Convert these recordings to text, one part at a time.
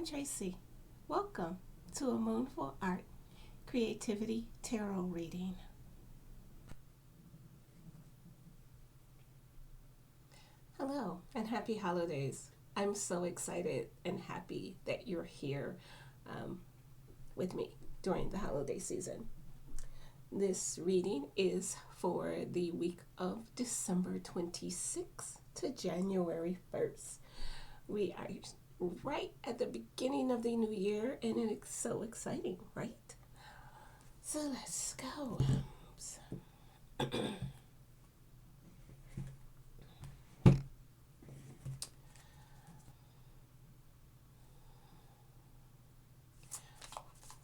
Tracy. Welcome to a MoonFullArt Creativity Tarot reading. Hello and happy holidays. I'm so excited and happy that you're here with me during the holiday season. This reading is for the week of December 26th to January 1st. We are right at the beginning of the new year, and it's so exciting, right? So let's go.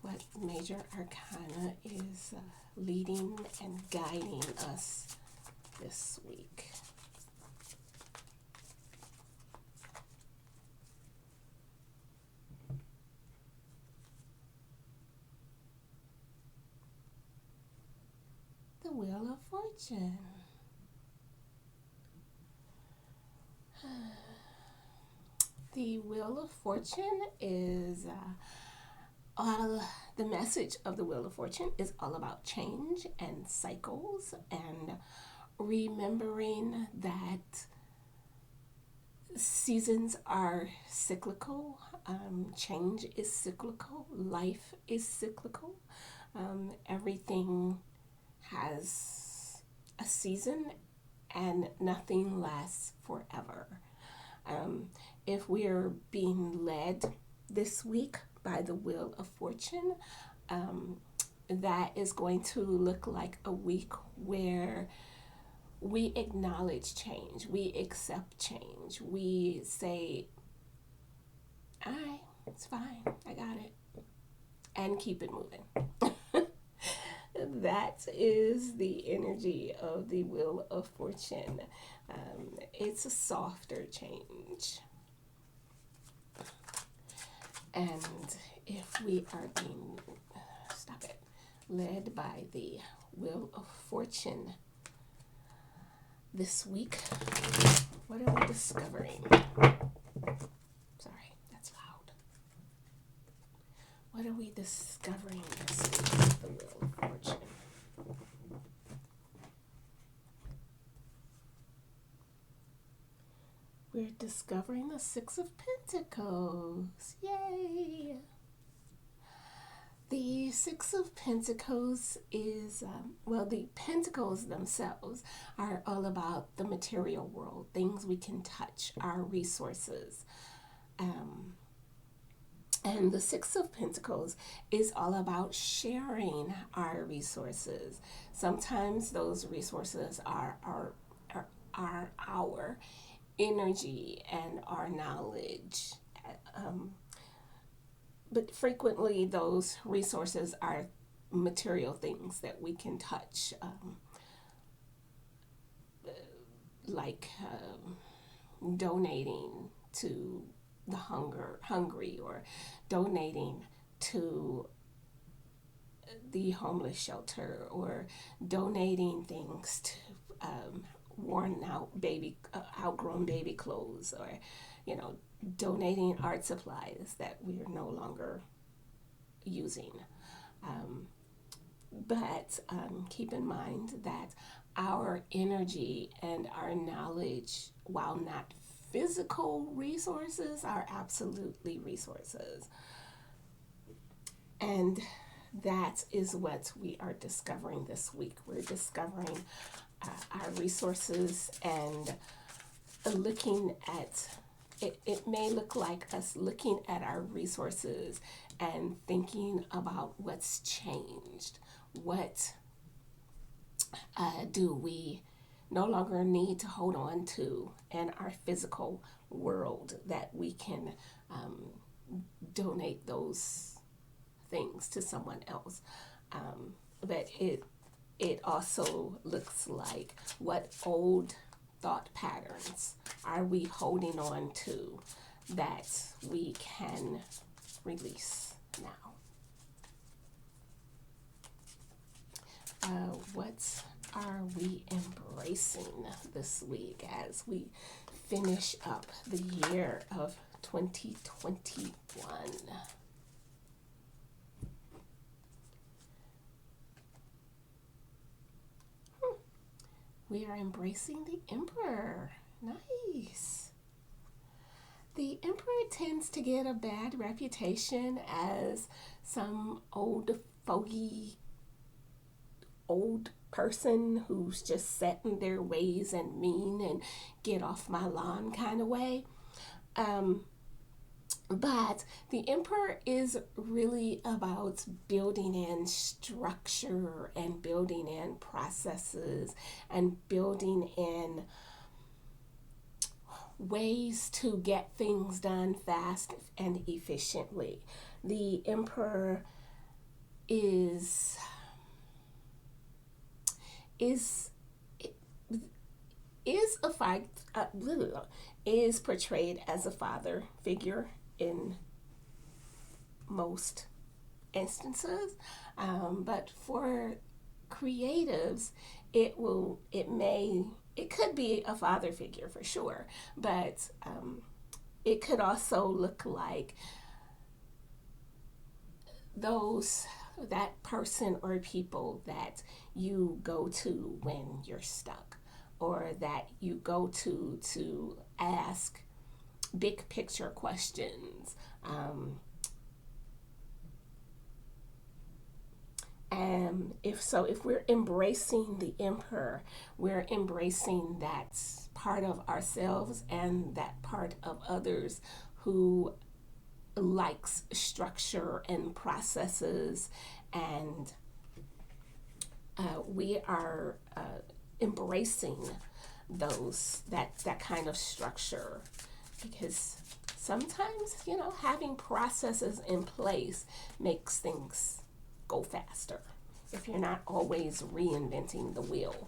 What major arcana is leading and guiding us this week? The Wheel of Fortune. The Wheel of Fortune is the message of the Wheel of Fortune is all about change and cycles and remembering that seasons are cyclical, change is cyclical, life is cyclical. Everything has a season and nothing lasts forever. If we're being led this week by the Wheel of Fortune, that is going to look like a week where we acknowledge change, we accept change, we say, it's fine, I got it, and keep it moving. That is the energy of the Wheel of Fortune. It's a softer change. And if we are being, led by the Wheel of Fortune this week, what are we discovering? Sorry, that's loud. What are we discovering this week with the Wheel of Fortune? We're discovering the Six of Pentacles. Yay! The Six of Pentacles is, the pentacles themselves are all about the material world, things we can touch, our resources. And the Six of Pentacles is all about sharing our resources. Sometimes those resources are our energy and our knowledge. But frequently those resources are material things that we can touch, like donating to the hungry, or donating to the homeless shelter, or donating things to worn out outgrown baby clothes, or donating art supplies that we are no longer using. But keep in mind that our energy and our knowledge, while not physical resources, are absolutely resources. And that is what we are discovering this week. We're discovering our resources and looking at it may look like us looking at our resources and thinking about what's changed. What do we no longer need to hold on to in our physical world, that we can donate those things to someone else. But it also looks like, what old thought patterns are we holding on to that we can release now? What are we embracing this week as we finish up the year of 2021. We are embracing the Emperor. Nice. The Emperor tends to get a bad reputation as some old fogey, old person who's just set in their ways and mean and get off my lawn kind of way. But the Emperor is really about building in structure and building in processes and building in ways to get things done fast and efficiently. The Emperor is a is portrayed as a father figure in most instances, but for creatives, it could be a father figure for sure, but it could also look like that person or people that you go to when you're stuck, or that you go to ask big picture questions. And if we're embracing the Emperor, we're embracing that part of ourselves and that part of others who likes structure and processes, and we are embracing that kind of structure, because sometimes having processes in place makes things go faster if you're not always reinventing the wheel.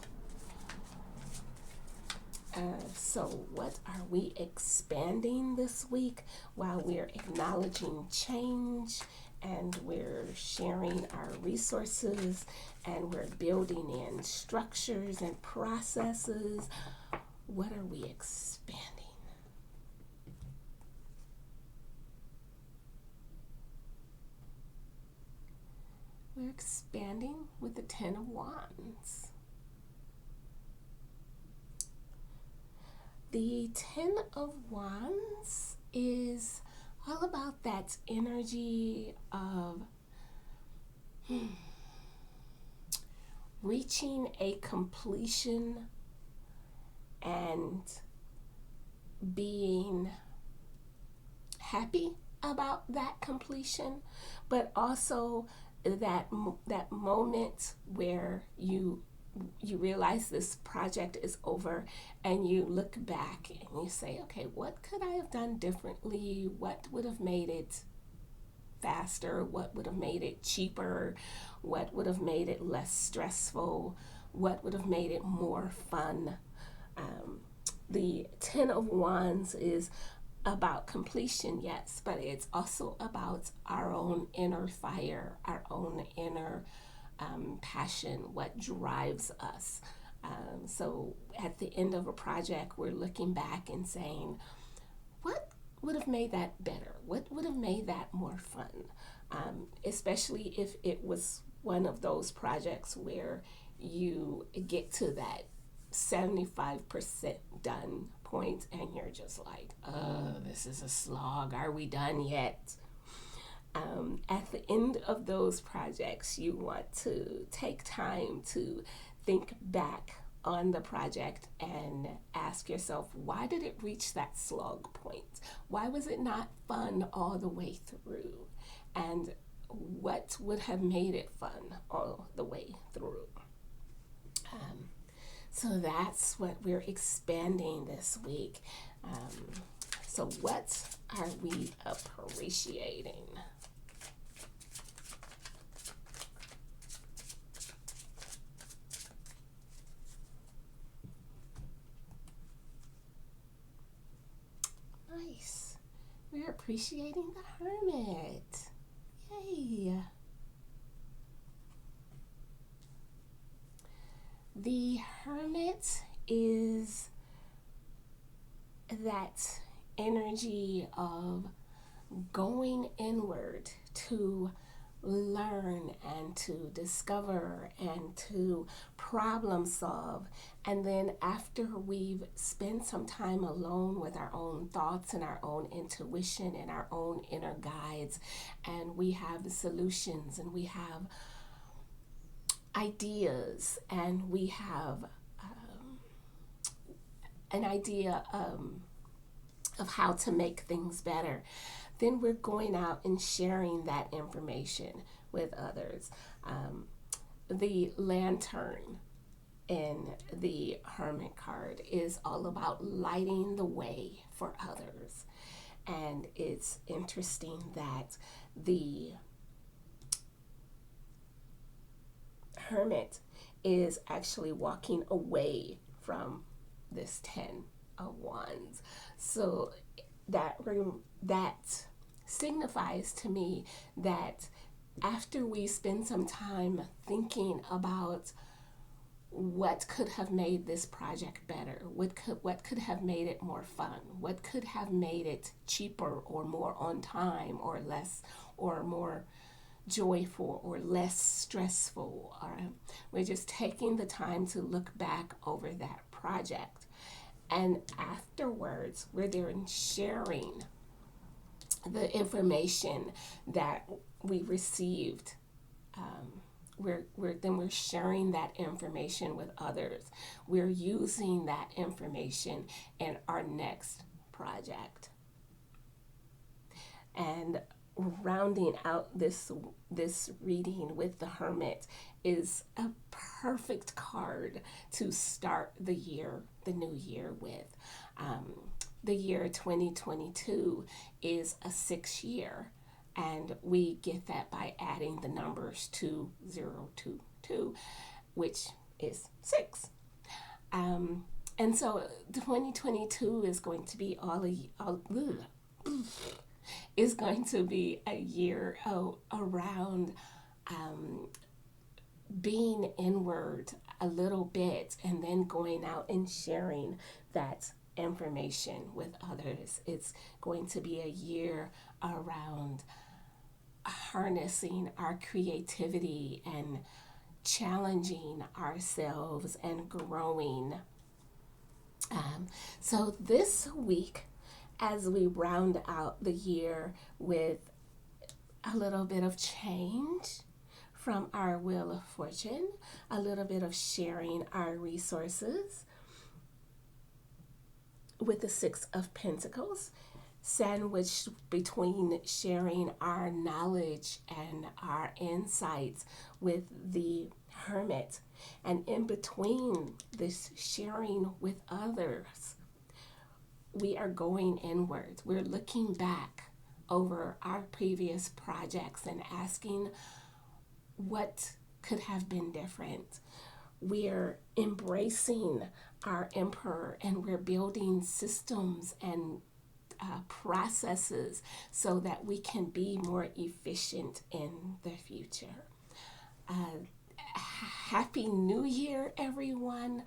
So what are we expanding this week while we're acknowledging change and we're sharing our resources and we're building in structures and processes? What are we expanding? We're expanding with the Ten of Wands. The Ten of Wands is all about that energy of reaching a completion and being happy about that completion, but also that moment where you realize this project is over and you look back and you say, okay, what could I have done differently? What would have made it faster? What would have made it cheaper? What would have made it less stressful? What would have made it more fun? The Ten of Wands is about completion, yes, but it's also about our own inner fire, our own inner passion, what drives us. So at the end of a project, we're looking back and saying, what would have made that better? What would have made that more fun? Especially if it was one of those projects where you get to that 75% done point and you're just like, this is a slog. Are we done yet? At the end of those projects, you want to take time to think back on the project and ask yourself, why did it reach that slog point? Why was it not fun all the way through? And what would have made it fun all the way through? So that's what we're expanding this week. So what are we appreciating? Nice. We're appreciating the Hermit. Yay. The Hermit is that energy of going inward to learn and to discover and to problem solve. And then after we've spent some time alone with our own thoughts and our own intuition and our own inner guides, and we have solutions and we have ideas and we have an idea of how to make things better, then we're going out and sharing that information with others. The lantern in the Hermit card is all about lighting the way for others. And it's interesting that the Hermit is actually walking away from this 10 of Wands. So that signifies to me that after we spend some time thinking about what could have made this project better, what could have made it more fun, what could have made it cheaper or more on time or less or more joyful or less stressful, we're just taking the time to look back over that project. And afterwards, we're there and sharing the information that we received. We're sharing that information with others. We're using that information in our next project. And rounding out this reading with the Hermit is a perfect card to start the new year with. The year 2022 is a 6-year, and we get that by adding the numbers 2022, which is 6. And so 2022 is going to be is going to be a year around being inward a little bit and then going out and sharing that information with others. It's going to be a year around harnessing our creativity and challenging ourselves and growing. So this week, as we round out the year with a little bit of change from our Wheel of Fortune, a little bit of sharing our resources with the 6 of Pentacles, sandwiched between sharing our knowledge and our insights with the Hermit, and in between this sharing with others, we are going inwards. We're looking back over our previous projects and asking what could have been different. We're embracing our Emperor, and we're building systems and processes so that we can be more efficient in the future. Happy New Year, everyone.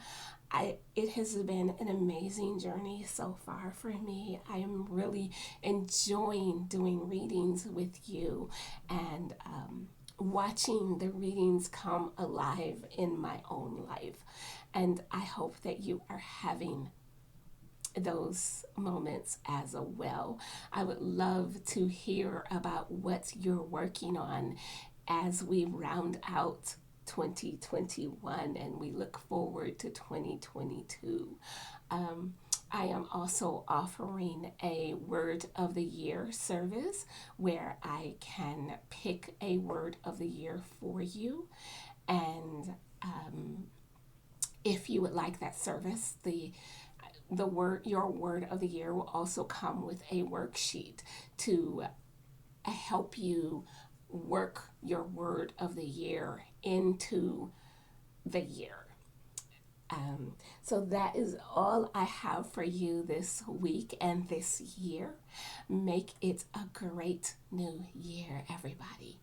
It has been an amazing journey so far for me. I am really enjoying doing readings with you and watching the readings come alive in my own life. And I hope that you are having those moments as well. I would love to hear about what you're working on as we round out 2021 and we look forward to 2022. I am also offering a Word of the Year service where I can pick a Word of the Year for you. And if you would like that service, your Word of the Year will also come with a worksheet to help you work your Word of the Year into the year. So that is all I have for you this week and this year. Make it a great new year, everybody.